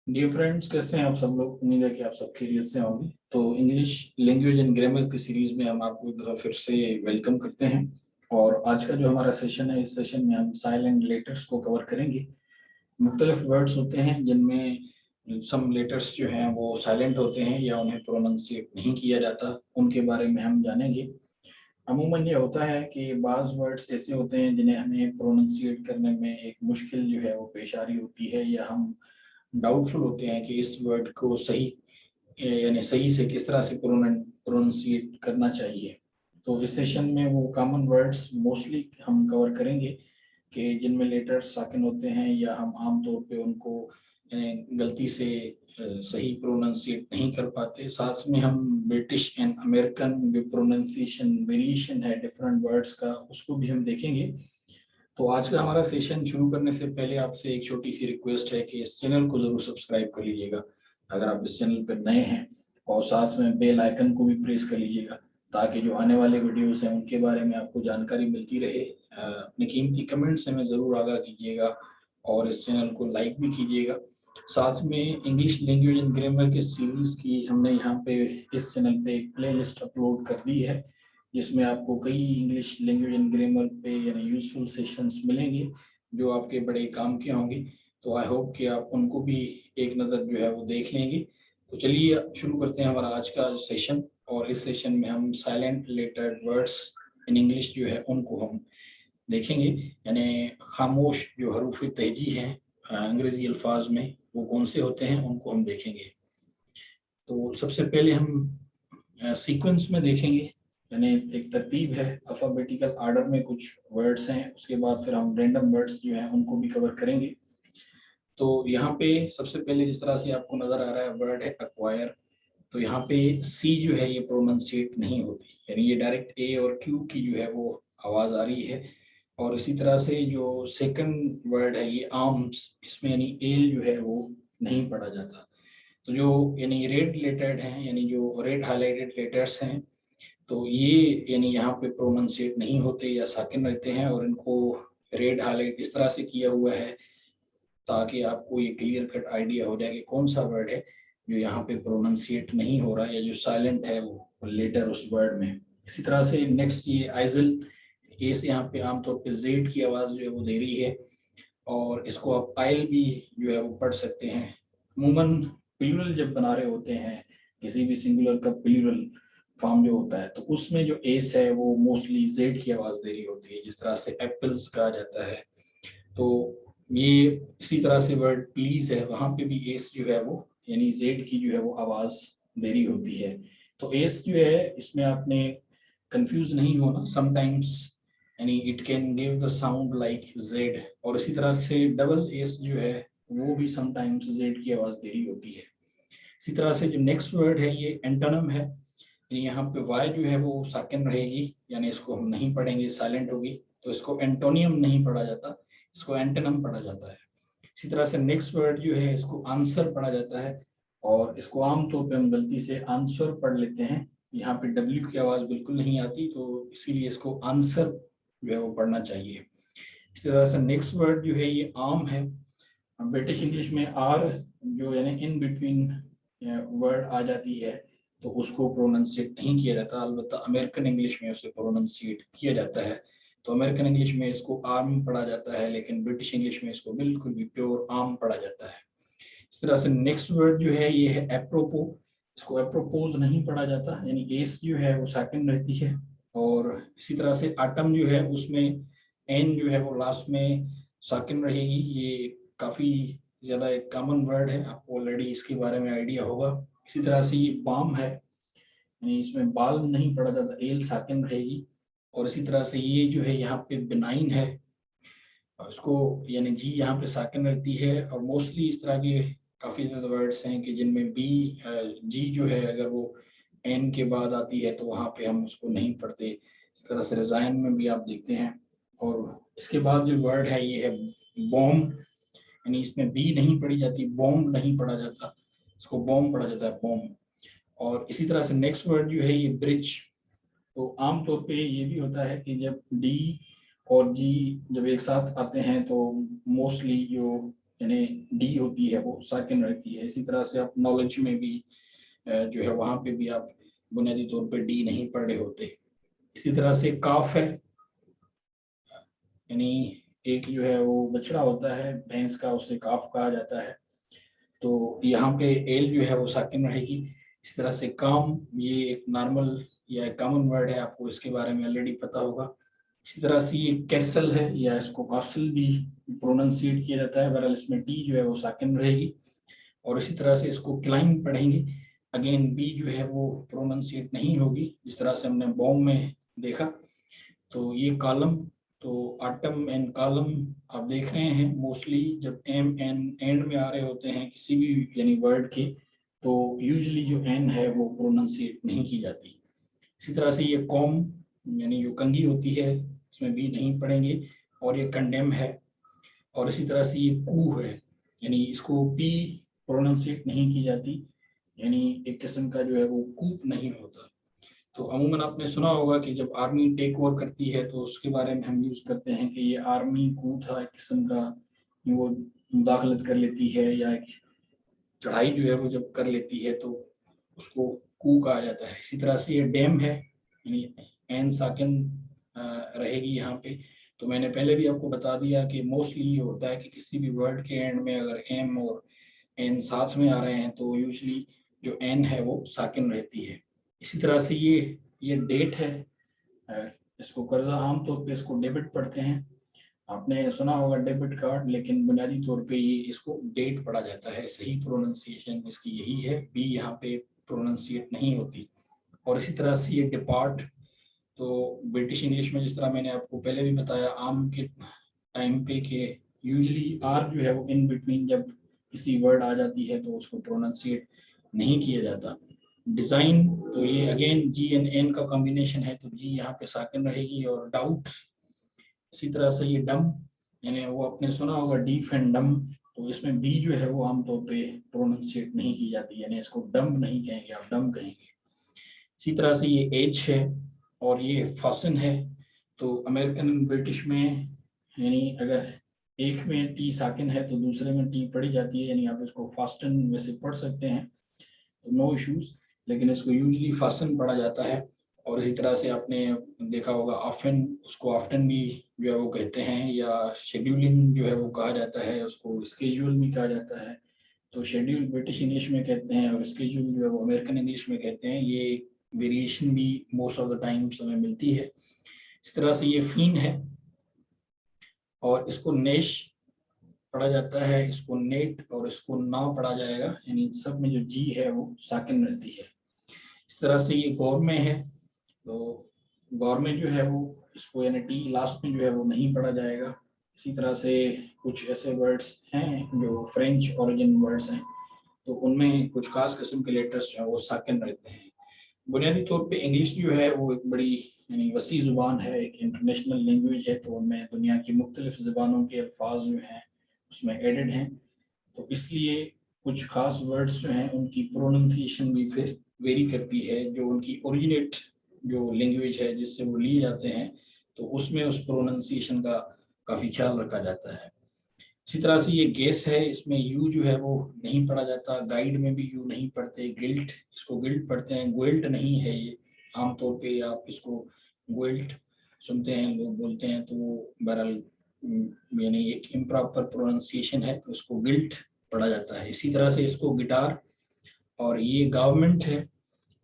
Dear friends, कैसे हैं आप सब लोग। उम्मीद है कि आप सब खैरियत से होंगे। तो इंग्लिश लैंग्वेज एंड ग्रामर की सीरीज में हम आपको एक दफ़ा फिर से वेलकम करते हैं। और आज का जो हमारा सेशन है, इस सेशन में हम साइलेंट लेटर्स को कवर करेंगे। मुख्तलिफ वर्ड्स होते हैं जिनमें सम लेटर्स जो हैं वो साइलेंट होते हैं या उन्हें प्रोनाउंसिएट नहीं किया जाता, उनके बारे में हम जानेंगे। अमूमन ये होता है कि बाज़ वर्ड्स ऐसे होते हैं जिन्हें हमें प्रोनाउंसिएट करने में एक मुश्किल जो है वो पेश आ रही होती है, या हम डाउटफुल होते हैं कि इस वर्ड को सही यानी सही से किस तरह से प्रोनाउंसिएट करना चाहिए। तो इस सेशन में वो कॉमन वर्ड्स मोस्टली हम कवर करेंगे कि जिनमें लेटर्स साकिन होते हैं या हम आम तौर पे उनको गलती से सही प्रोनाउंसिएट नहीं कर पाते। साथ में हम ब्रिटिश एंड अमेरिकन जो प्रोनाउंसिएशन वेरिएशन है डिफरेंट वर्ड्स का, उसको भी हम देखेंगे। तो आज का हमारा सेशन शुरू करने से पहले आपसे एक छोटी सी रिक्वेस्ट है कि इस चैनल को जरूर सब्सक्राइब कर लीजिएगा अगर आप इस चैनल पर नए हैं, और साथ में बेल आइकन को भी प्रेस कर लीजिएगा ताकि जो आने वाले वीडियोस हैं उनके बारे में आपको जानकारी मिलती रहे। अपने कीमती कमेंट्स हमें ज़रूर आगाह कीजिएगा और इस चैनल को लाइक भी कीजिएगा। साथ में इंग्लिश लैंग्वेज एंड ग्रामर के सीरीज़ की हमने यहाँ पे इस चैनल पे एक प्ले लिस्ट अपलोड कर दी है जिसमें आपको कई इंग्लिश लैंग्वेज एंड ग्रामर पे यानी यूजफुल सेशंस मिलेंगे जो आपके बड़े काम के होंगे। तो आई होप कि आप उनको भी एक नज़र जो है वो देख लेंगे। तो चलिए शुरू करते हैं हमारा आज का सेशन। और इस सेशन में हम silent lettered words in English जो है उनको हम देखेंगे, यानी खामोश जो हरूफ तहजी हैं अंग्रेजी अल्फाज में, वो कौन से होते हैं उनको हम देखेंगे। तो सबसे पहले हम सीक्वेंस में देखेंगे, यानी एक तरतीब है, अल्फ़ाबेटिकल आर्डर में कुछ वर्ड्स हैं, उसके बाद फिर हम रैंडम वर्ड्स जो हैं उनको भी कवर करेंगे। तो यहाँ पे सबसे पहले जिस तरह से आपको नज़र आ रहा है वर्ड है एक्वायर। तो यहाँ पे सी जो है ये प्रोनाउंसिएट नहीं होती, यानी ये डायरेक्ट ए और क्यू की जो है वो आवाज़ आ रही है। और इसी तरह से जो सेकंड वर्ड है ये आर्म्स, इसमें यानी एल जो है वो नहीं पढ़ा जाता। तो जो यानी रेड लेटर्ड हैं, यानी जो रेड हाईलाइटेड लेटर्स हैं, तो ये यानी यहाँ पे प्रोनाउंसिएट नहीं होते या साकिन रहते हैं, और इनको रेड हाईलाइट इस तरह से किया हुआ है ताकि आपको ये क्लियर कट आइडिया हो जाए कि कौन सा वर्ड है जो यहाँ पे प्रोनाउंसिएट नहीं हो रहा या जो साइलेंट है वो लेटर उस वर्ड में। इसी तरह से नेक्स्ट ये आइजल, ए से यहाँ पे आमतौर पे जेड की आवाज़ जो है वो दे रही है, और इसको आप आयल भी जो है वो पढ़ सकते हैं। अमूमन प्लूरल जब बना रहे होते हैं, किसी भी सिंगुलर का प्लूरल फॉर्म जो होता है, तो उसमें जो एस है वो मोस्टली जेड की आवाज़ दे रही होती है, जिस तरह से एप्पल्स कहा जाता है। तो ये इसी तरह से वर्ड प्लीज है, वहाँ पे भी एस जो है वो यानी जेड की जो है वो आवाज़ दे रही होती है। तो एस जो है इसमें आपने कंफ्यूज नहीं होना, समटाइम्स यानी it can give the sound like Z, और इसी तरह से डबल एस जो है वो भी समटाइम्स जेड की आवाज़ दे रही होती है। इसी तरह से जो नेक्स्ट वर्ड है ये एंटोनम है, यानी यहाँ पे वाई जो है वो साकिन रहेगी, यानी इसको हम नहीं पढ़ेंगे, साइलेंट होगी। तो इसको एंटोनियम नहीं पढ़ा जाता, इसको एंटोनम पढ़ा जाता है। इसी तरह से नेक्स्ट वर्ड जो है इसको आंसर पढ़ा जाता है, और इसको आमतौर पे हम गलती से आंसर पढ़ लेते हैं। यहाँ पे डब्ल्यू की आवाज़ बिल्कुल नहीं आती, तो इसीलिए इसको आंसर जो है वो पढ़ना चाहिए। इसी तरह से नेक्स्ट वर्ड जो है ये आम है। ब्रिटिश इंग्लिश में आर जो यानी इन बिटवीन वर्ड आ जाती है, तो उसको प्रोनाउंसिएट नहीं किया जाता, अलबत्ता अमेरिकन इंग्लिश में उसे प्रोनाउंसिएट किया जाता है। तो अमेरिकन इंग्लिश में इसको आर्म पढ़ा जाता है, लेकिन ब्रिटिश इंग्लिश में इसको बिल्कुल भी प्योर आर्म पढ़ा जाता है। इस तरह से नेक्स्ट वर्ड जो है ये है एप्रोपो, इसको एप्रोपोज नहीं पढ़ा जाता, यानी एस जो है वो सेकंड रहती है। और इसी तरह से आटम जो है उसमें एन जो है वो लास्ट में साकिन रहेगी। ये काफ़ी ज़्यादा एक कॉमन वर्ड है, आपको ऑलरेडी इसके बारे में आइडिया होगा। इसी तरह से ये बाम है, यानी इसमें बाल नहीं पड़ा जाता, एल साकिन रहेगी। और इसी तरह से ये जो है यहाँ पे बिनाइन है, और इसको यानी जी यहाँ पे साकिन रहती है। और मोस्टली इस तरह के काफ़ी ज़्यादा वर्ड्स हैं कि जिनमें बी जी जो है अगर वो एन के बाद आती है तो वहाँ पे हम उसको नहीं पढ़ते। इस तरह से रिजाइन में भी आप देखते हैं। और इसके बाद जो वर्ड है ये है बॉम्ब, यानी इसमें बी नहीं पढ़ी जाती, बॉम्ब नहीं पढ़ा जाता, इसको बॉम्ब पढ़ा जाता है, बॉम्ब। और इसी तरह से नेक्स्ट वर्ड जो है ये ब्रिज। तो आमतौर पे ये भी होता है कि जब डी और जी जब एक साथ आते हैं तो मोस्टली जो यानी डी होती है वो साकिन रहती है। इसी तरह से आप नॉलेज में भी जो है वहाँ पे भी आप बुनियादी तौर पे डी नहीं पढ़ रहे होते। इसी तरह से काफ है, यानी एक जो है वो बछड़ा होता है भैंस का, उसे काफ कहा जाता है। तो यहाँ पे एल जो है वो साकिन रहेगी। इस तरह से काम, ये एक नॉर्मल या कॉमन वर्ड है, आपको इसके बारे में ऑलरेडी पता होगा। इसी तरह से ये कैसल है, या इसको कासल भी प्रोनाउंसिएट किया जाता है, बहरहाल इसमें डी जो है वो साकिन रहेगी। और इसी तरह से इसको क्लाइंब पढ़ेंगे, अगेन बी जो है वो प्रोनाउंसिएट नहीं होगी, जिस तरह से हमने बॉम में देखा। तो ये कॉलम, तो आटम एंड कॉलम आप देख रहे हैं मोस्टली जब एम एन एंड में आ रहे होते हैं किसी भी यानी वर्ड के, तो यूजली जो एन है वो प्रोनाउंसिएट नहीं की जाती। इसी तरह से ये कॉम यानी जो कंघी होती है, इसमें भी नहीं पढ़ेंगे। और ये कंडेम है। और इसी तरह से ये कू है, यानी इसको पी प्रोनाउंसिएट नहीं की जाती, यानी एक किस्म का जो है वो कूप नहीं होता। तो अमूमन आपने सुना होगा कि जब आर्मी टेक ओवर करती है तो उसके बारे में हम यूज करते हैं कि ये आर्मी कू था, एक किस्म का वो मुदाखलत कर लेती है, या एक चढ़ाई जो है वो जब कर लेती है तो उसको कू कहा जाता है। इसी तरह से ये डैम है, यानी एन साकिन रहेगी यहाँ पे। तो मैंने पहले भी आपको बता दिया कि मोस्टली ये होता है कि किसी भी वर्ड के एंड में अगर एम और एन साथ में आ रहे हैं तो यूजली जो एन है वो साकिन रहती है। इसी तरह से ये डेट है, इसको कर्जा आमतौर पे इसको डेबिट पढ़ते हैं। आपने सुना होगा डेबिट कार्ड, लेकिन बुनियादी तौर पे ये इसको डेट पढ़ा जाता है। सही प्रोनाउंसिएशन इसकी यही है, बी यहाँ पे प्रोनाउंसिएट नहीं होती। और इसी तरह से ये डिपार्ट, तो ब्रिटिश इंग्लिश में जिस तरह मैंने आपको पहले भी बताया आम के टाइम पे के यूजली आर जो है वो इन बिटवीन जब किसी वर्ड आ जाती है तो उसको प्रोनाउंसिएट नहीं किया जाता। डिजाइन, तो ये अगेन जी एन एन का कॉम्बिनेशन है, तो जी यहाँ पे साकिन रहेगी। और डाउट, इसी तरह से ये डम, यानी वो आपने सुना होगा डीफ एंड डम, तो इसमें डी जो है वो आमतौर पे प्रोनाउंसिएट नहीं की जाती, यानी इसको डम नहीं कहेंगे, आप डम कहेंगे। इसी तरह से ये एज है और ये फासन है। तो अमेरिकन ब्रिटिश में यानी अगर एक में टी साकिन है तो दूसरे में टी पढ़ी जाती है, यानी आप इसको फास्टन वैसे पढ़ सकते हैं, नो इश्यूज, लेकिन इसको यूजली फासन पढ़ा जाता है। और इसी तरह से आपने देखा होगा ऑफन, उसको ऑफ्टन भी जो है वो कहते हैं, या शेड्यूलिंग जो है वो कहा जाता है, उसको स्केड्यूल भी कहा जाता है। तो शेड्यूल ब्रिटिश इंग्लिश में कहते हैं और स्केड्यूल जो है वो अमेरिकन इंग्लिश में कहते हैं। ये वेरिएशन भी मोस्ट ऑफ द टाइम्स हमें मिलती है। इस तरह से ये फीन है और इसको नेश पढ़ा जाता है, इसको नेट और इसको नाव पढ़ा जाएगा, यानी सब में जो जी है वो साकिन रहती है। इस तरह से ये गवर्नमेंट है, तो गवर्नमेंट जो है वो इसको यानी टी लास्ट में जो है वो नहीं पढ़ा जाएगा। इसी तरह से कुछ ऐसे वर्ड्स हैं जो फ्रेंच ओरिजिन वर्ड्स हैं, तो उनमें कुछ खास किस्म के लेटर्स जो है वो साकिन रहते हैं। बुनियादी तौर पे इंग्लिश जो है वो एक बड़ी यानी वसी ज़ुबान है, एक इंटरनेशनल लैंग्वेज है, तो उनमें दुनिया की मुख्तलिफ ज़ुबानों के अल्फाज जो हैं उसमें एडेड हैं। तो इसलिए कुछ खास वर्ड्स जो हैं उनकी प्रोनाउंसिएशन भी फिर वेरी करती है, जो उनकी ओरिजिनेट जो लैंग्वेज है जिससे वो लिए जाते हैं, तो उसमें उस प्रोनाउंसिएशन का काफ़ी ख्याल रखा जाता है। इसी तरह से ये गेस है, इसमें यू जो है वो नहीं पढ़ा जाता, गाइड में भी यू नहीं पढ़ते। गिल्ट, इसको गिल्ट पढ़ते हैं, ग्विल्ट नहीं है ये। आमतौर पे आप इसको ग्विल्ट सुनते हैं, लोग बोलते हैं, तो वो बहरहाल यानी एक इम्प्रॉपर प्रोनाउंसिएशन है, तो उसको गिल्ट पढ़ा जाता है। इसी तरह से इसको गिटार, और ये गवर्नमेंट है,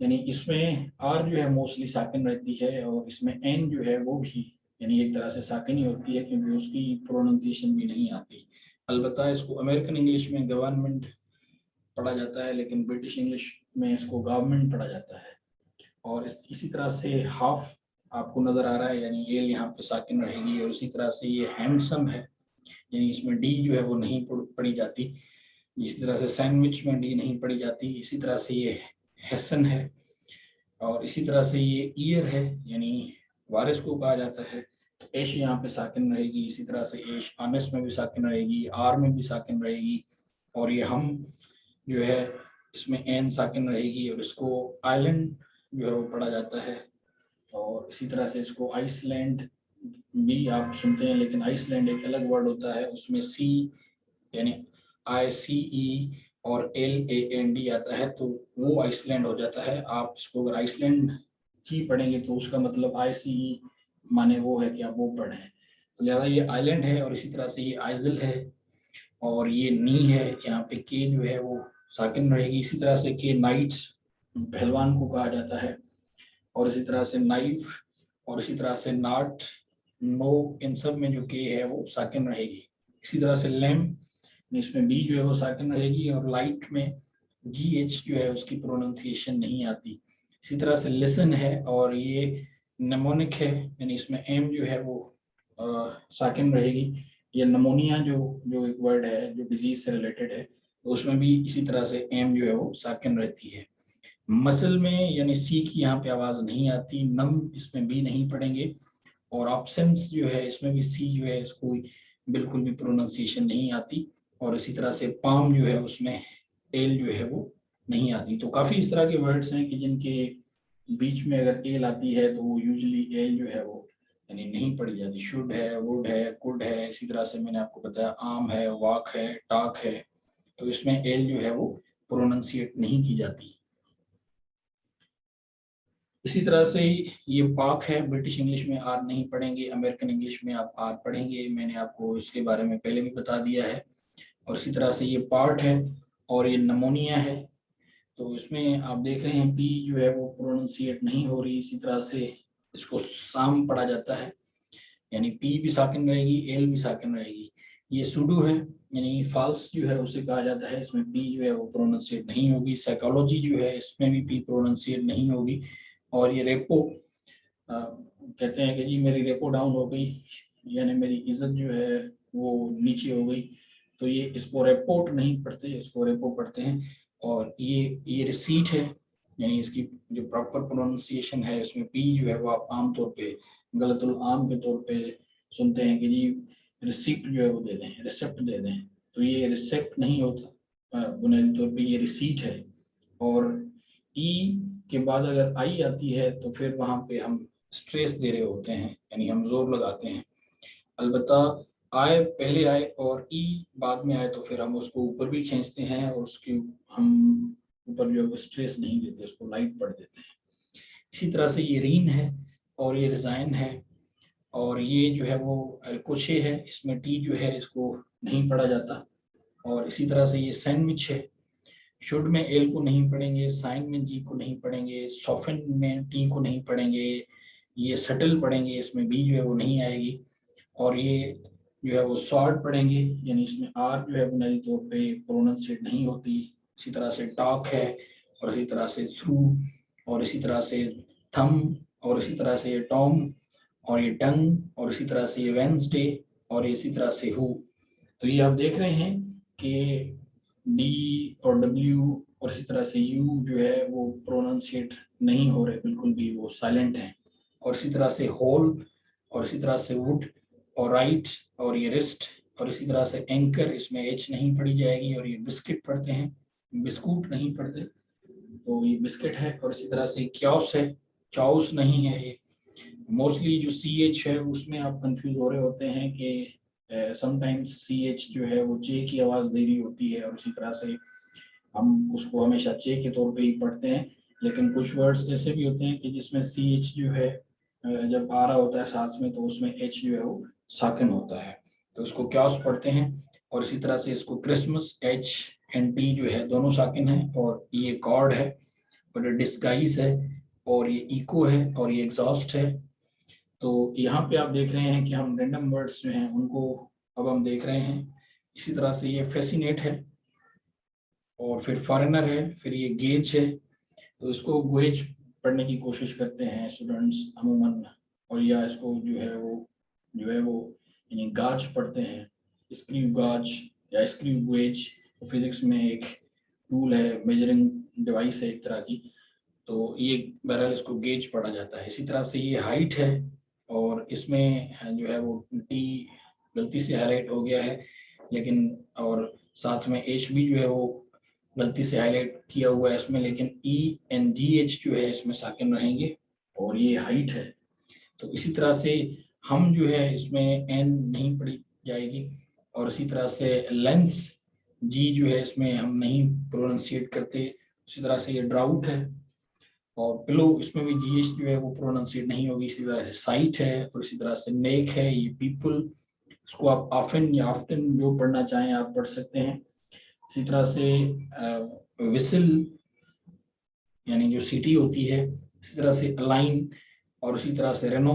यानी इसमें आर जो है मोस्टली साकिन रहती है, और इसमें एन जो है वो भी यानी एक तरह से साकिन ही होती है, क्योंकि उसकी प्रोनाउंसिएशन भी नहीं आती। अलबत्ता इसको अमेरिकन इंग्लिश में गवर्नमेंट पढ़ा जाता है, लेकिन ब्रिटिश इंग्लिश में इसको गवर्नमेंट पढ़ा जाता है। और इसी तरह से हाफ आपको नजर आ रहा है, यानी एल यहाँ पे साकिन रहेगी। और इसी तरह से ये हैंडसम है, यानी इसमें डी जो है वो नहीं पढ़ी जाती। इसी तरह से सैंडविच में डी नहीं पढ़ी जाती। इसी तरह से ये हैसन है, और इसी तरह से ये ईयर है, यानी वारिस को कहा जाता है, तो एश यहाँ पे साकिन रहेगी। इसी तरह से एश आनस में भी साकिन रहेगी, आर में भी साकिन रहेगी। और ये हम जो है इसमें एन साकिन रहेगी, और इसको आइलैंड जो है वो पढ़ा जाता है। और इसी तरह से इसको आइसलैंड भी आप सुनते हैं, लेकिन आइसलैंड एक अलग वर्ड होता है, उसमें सी यानी ICE और LAND आता है तो वो आइसलैंड हो जाता है। आप इसको अगर आइसलैंड ही पढ़ेंगे तो उसका मतलब ICE माने वो है कि आप वो पढ़े हैं। तो लिहाजा ये आइलैंड है और इसी तरह से ये आइजल है और ये नी है। यहाँ पे के जो है वो साकिन रहेगी। इसी तरह से के नाइट पहलवान को कहा जाता है और इसी तरह से नाइफ और इसी तरह से नाट, नो, इन सब में जो के है वो साकिन रहेगी। इसी तरह से लैम्प, इसमें बी जो है वो साकिन रहेगी और लाइट में GH जो है उसकी प्रोनाउंसिएशन नहीं आती। इसी तरह से लिसन है और ये नेमोनिक है, यानी इसमें एम जो है वो साकिन रहेगी। ये नमोनिया जो जो एक वर्ड है जो डिजीज से रिलेटेड है तो उसमें भी इसी तरह से एम जो है वो साकिन रहती है। मसल में यानी सी की यहाँ पे आवाज नहीं आती। नम, इसमें बी नहीं पढ़ेंगे और ऑप्शंस जो है इसमें भी सी जो है इसको बिल्कुल भी प्रोनाउंसिएशन नहीं आती। और इसी तरह से पाम जो है उसमें एल जो है वो नहीं आती। तो काफी इस तरह के वर्ड्स हैं कि जिनके बीच में अगर एल आती है तो वो यूजुअली एल जो है वो यानी नहीं पढ़ी जाती। शुड है, वुड है, कुड है, इसी तरह से मैंने आपको बताया आम है, वाक है, टाक है, तो इसमें एल जो है वो प्रोनाउंसिएट नहीं की जाती। इसी तरह से ये पाक है, ब्रिटिश इंग्लिश में आर नहीं पढ़ेंगे, अमेरिकन इंग्लिश में आप आर पढ़ेंगे, मैंने आपको इसके बारे में पहले भी बता दिया है। और इसी तरह से ये पार्ट है और ये नमोनिया है, तो इसमें आप देख रहे हैं पी जो है वो प्रोनाउंसिएट नहीं हो रही। इसी तरह से इसको साम पढ़ा जाता है, यानी पी भी साकिन रहेगी, एल भी साकिन रहेगी। ये सुडो है, यानी फाल्स जो है उसे कहा जाता है, इसमें पी जो है वो प्रोनाउंसिएट नहीं होगी। साइकोलॉजी जो है इसमें भी पी प्रोनाउंसिएट नहीं होगी। और ये रेपो, कहते हैं कि जी मेरी रेपो डाउन हो गई, यानी मेरी इज्जत जो है वो नीचे हो गई, तो ये इसको रेपोर्ट नहीं पढ़ते, इसको रेपो पढ़ते हैं। और ये रिसीट है, यानी इसकी जो प्रॉपर प्रोनाउंसिएशन है इसमें पी जो है वो आप आमतौर पे गलतुल आम के तौर पे सुनते हैं कि जी रिसिप्ट जो है वो दे दें, रिसिप्ट दे दें, तो ये रिसिप्ट नहीं होता, बुनियादी तौर पे ये रिसीट है। और ई के बाद अगर आई आती है तो फिर वहां पे हम स्ट्रेस दे रहे होते हैं, यानी हम जोर लगाते हैं। अलबत्ता आए पहले आए और ई बाद में आए तो फिर हम उसको ऊपर भी खींचते हैं और उसके हम ऊपर जो है स्ट्रेस नहीं देते, उसको लाइट पढ़ देते हैं। इसी तरह से ये रीन है और ये रिजाइन है और ये जो है वो कोशे है, इसमें टी जो है इसको नहीं पढ़ा जाता। और इसी तरह से ये सैंडविच है, शुड में एल को नहीं पढ़ेंगे, साइन में जी को नहीं पढ़ेंगे, सॉफन में टी को नहीं पढ़ेंगे, ये सटल पढ़ेंगे, इसमें बी जो है वो नहीं आएगी। और ये जो है वो शॉर्ट पढ़ेंगे, यानी इसमें आर जो है बुनियादी तौर पे प्रोनाउंसिएट नहीं होती। इसी तरह से टॉक है और इसी तरह से थ्रू और इसी तरह से थम और इसी तरह से ये टॉम और ये टंग और इसी तरह से ये वेंसडे और इसी तरह से हु। तो ये आप देख रहे हैं कि डी और डब्ल्यू और इसी तरह से यू जो है वो प्रोनाउंसिएट नहीं हो रहे, बिल्कुल भी वो साइलेंट हैं। और इसी तरह से होल और इसी तरह से वुड और राइट और ये रिस्ट और इसी तरह से एंकर, इसमें एच नहीं पढ़ी जाएगी। और ये बिस्किट पढ़ते हैं, बिस्कुट नहीं पढ़ते, तो ये बिस्किट है। और इसी तरह से क्योस है, चाउस नहीं है। ये मोस्टली जो CH है उसमें आप कंफ्यूज हो रहे होते हैं कि समटाइम्स CH जो है वो चे की आवाज़ दे रही होती है और इसी तरह से हम उसको हमेशा चे के तौर पे ही पढ़ते हैं। लेकिन कुछ वर्ड्स ऐसे भी होते हैं कि जिसमें CH जो है जब आ रहा होता है साथ में तो उसमें H जो है वो साकिन होता है, तो इसको क्यास पढ़ते हैं। और इसी तरह से इसको क्रिसमस, H एंड T जो है दोनों साकिन है। और ये कॉर्ड है और ये डिस्गाइज है और ये इको है और ये एग्जॉस्ट है। तो यहाँ पे आप देख रहे हैं कि हम रैंडम वर्ड्स जो हैं उनको अब हम देख रहे हैं। इसी तरह से ये फैसिनेट है और फिर फॉरेनर है, फिर ये गेज है, तो इसको गेज पढ़ने की कोशिश करते हैं स्टूडेंट्स अमूमन, और या इसको जो है वो यानी गाज पढ़ते हैं, स्क्रू गाज या स्क्रू गेज। तो फिजिक्स में एक टूल है, मेजरिंग डिवाइस है एक तरह की, तो ये बहरहाल इसको गेज पढ़ा जाता है। इसी तरह से ये हाइट है और इसमें जो है वो टी गलती से हाईलाइट हो गया है, लेकिन और साथ में एच भी जो है वो गलती से हाईलाइट किया हुआ है इसमें, लेकिन ई एंड जी एच जो है इसमें साकिन रहेंगे। और ये हाइट है, तो इसी तरह से हम जो है इसमें एन नहीं पढ़ी जाएगी। और इसी तरह से लेंथ जी जो है इसमें हम नहीं प्रोनाउंसिएट करते। उसी तरह से ये ड्राउट है, और पिलो इसमें भी जीएस जो है वो प्रोनाउंसिएट नहीं होगी। इसी तरह से साइट है, और इसी तरह से नेक है, ये पीपल, इसको आप ऑफन या ऑफ्टन जो पढ़ना चाहें आप पढ़ सकते हैं। इसी तरह से विसल यानी जो सिटी होती है, इसी तरह से अलाइन, और इसी तरह से रेनो,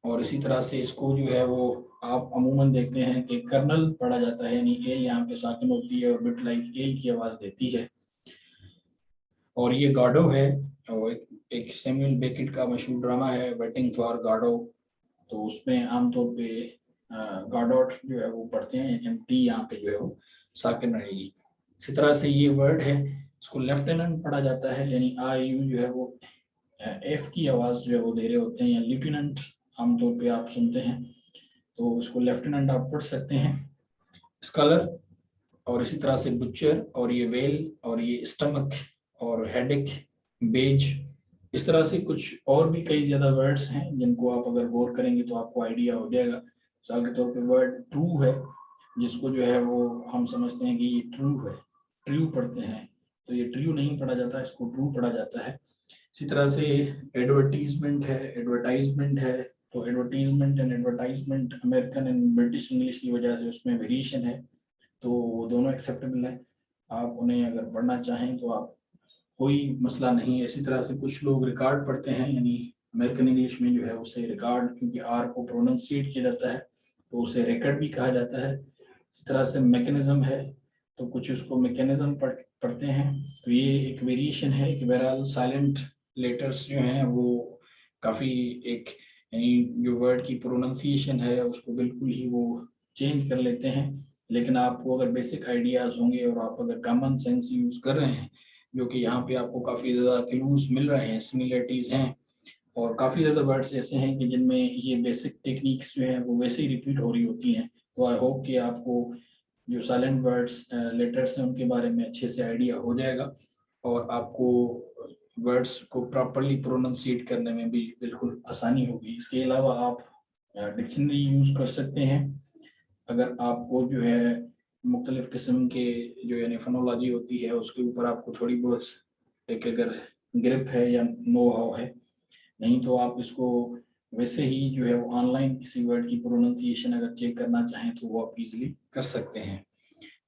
और इसी तरह से इसको जो है वो आप अमूमन देखते हैं कि कर्नल पढ़ा जाता है, यानी एल यहाँ पे साकिन होती है और बिट लाइक एल की आवाज़ देती है। और ये गार्डो है, और एक सैमुअल बेकेट का मशहूर ड्रामा है वेटिंग फॉर गार्डो, तो उसमें आमतौर पे गार्डोट जो है वो पढ़ते हैं, एम टी यहाँ पे जो है वो साकिन रहेगी। इसी तरह से ये वर्ड है, इसको लेफ्टिनेंट पढ़ा जाता है, यानी आई यू जो है वो एफ की आवाज़ जो है वो दे रहे होते हैं, या लेफ्टिनेंट आमतौर पे आप सुनते हैं, तो इसको लेफ्टिनेंट आप पढ़ सकते हैं। स्कॉलर, और इसी तरह से बुचर, और ये वेल, और ये स्टमक, और हेडिक, बेज, इस तरह से कुछ और भी कई ज़्यादा वर्ड्स हैं जिनको आप अगर गौर करेंगे तो आपको आइडिया हो जाएगा। मिसाल के तौर पे वर्ड ट्रू है, जिसको जो है वो हम समझते हैं कि ये ट्रू है, ट्रू पढ़ते हैं, तो ये ट्रू नहीं पढ़ा जाता, इसको ट्रू पढ़ा जाता है। इसी तरह से एडवर्टीजमेंट है, एडवर्टाइजमेंट है, तो advertisement and advertisement American and British English की वजह से उसमें वेरिएशन है, तो वो दोनों एक्सेप्टेबल है। आप उन्हें अगर पढ़ना चाहें तो आप, कोई मसला नहीं है। इसी तरह से कुछ लोग रिकॉर्ड पढ़ते हैं, यानी अमेरिकन इंग्लिश में जो है उसे रिकॉर्ड, क्योंकि आर को प्रोनाउंसिएट किया जाता है तो उसे रिकॉर्ड भी कहा जाता है। इस तरह से मैकेनिज्म है, तो कुछ उसको मैकेनिज्म पढ़ते हैं, तो ये एक वेरिएशन है कि बहरहाल साइलेंट लेटर्स जो हैं वो काफ़ी एक, यानी जो वर्ड की प्रोनाउंसिएशन है उसको बिल्कुल ही वो चेंज कर लेते हैं। लेकिन आपको अगर बेसिक आइडियाज़ होंगे और आप अगर कॉमन सेंस यूज़ कर रहे हैं, जो कि यहाँ पे आपको काफ़ी ज़्यादा क्लूज मिल रहे हैं, सिमिलरिटीज़ हैं, और काफ़ी ज़्यादा वर्ड्स ऐसे हैं कि जिनमें ये बेसिक टेक्निक्स जो है वो वैसे ही रिपीट हो रही होती हैं। तो आई होप कि आपको जो साइलेंट वर्ड्स लेटर्स हैं उनके बारे में अच्छे से आइडिया हो जाएगा, और आपको वर्ड्स को प्रॉपरली प्रोनाउंसिएट करने में भी बिल्कुल आसानी होगी। इसके अलावा आप डिक्शनरी यूज़ कर सकते हैं, अगर आपको जो है मुख्तलिफ़ किस्म के जो यानी फोनोलॉजी होती है उसके ऊपर आपको थोड़ी बहुत एक अगर ग्रिप है या नो हाउ है, नहीं तो आप इसको वैसे ही जो है वो ऑनलाइन किसी वर्ड की प्रोनाउंसिएशन अगर चेक करना चाहें तो वो आप इजीली कर सकते हैं।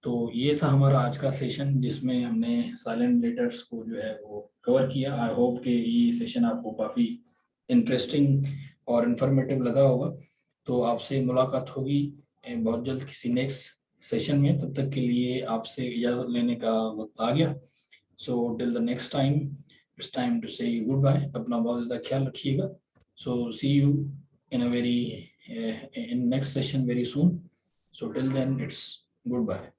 तो ये था हमारा आज का सेशन जिसमें हमने साइलेंट लेटर्स को जो है वो कवर किया। आई होप कि ये सेशन आपको काफ़ी इंटरेस्टिंग और इन्फॉर्मेटिव लगा होगा। तो आपसे मुलाकात होगी बहुत जल्द किसी नेक्स्ट सेशन में। तब तक के लिए आपसे इजाज़त लेने का वक्त आ गया। So till the next time, it's time to say good bye. अपना बहुत ज़्यादा ख्याल रखिएगा। So see you in a very in next session very soon. So till then, it's goodbye.